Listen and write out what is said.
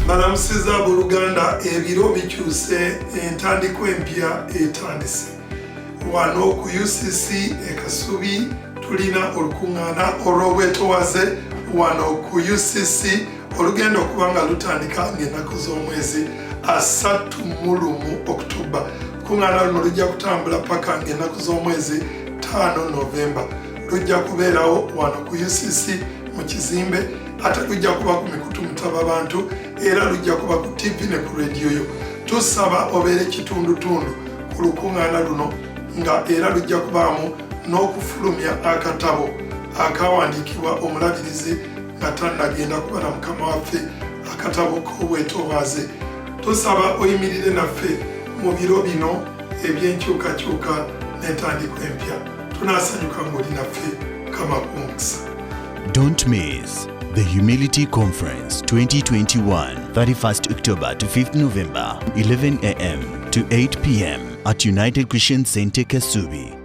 Balamusiza abooluganda ebiro bikyuse entandiko empya etandise. Wano ku UCC Ekasubi tulina olukuŋŋaana olw'obwetowaze wano ku UCC olugenda okuba nga lutandika ng'ennaku z'omwezi 31 Oktoba. Olukuŋŋaana luno lujja kutambula paka ng'ennaku z'omwezi 5 Novemba. Lujja kubeerawo wano ku UCC mu kizimbe, ate lujja kuba ku mikutu mutaba bantu era lujja kuba ku TV ne ku rediyo yo. Tusaba obeere kitundutundu ku lukuŋŋaana luno nga era lujja kubaamu n'okufulumya akatabo akawandiikibwa omulabirizi nga tannagenda kuba na mukama waffe, akatabo k'obwetoowaze. Tusaba oyimirire naffe mu biro bino eby'enkyukakyuka n'entandiko empya. Tunaasanyuka ng'oli naffe. Kama kumukisa. Don't miss the Humility Conference 2021, 31st October to 5th November, 11 a.m. to 8 p.m. at United Christian Center Kasubi.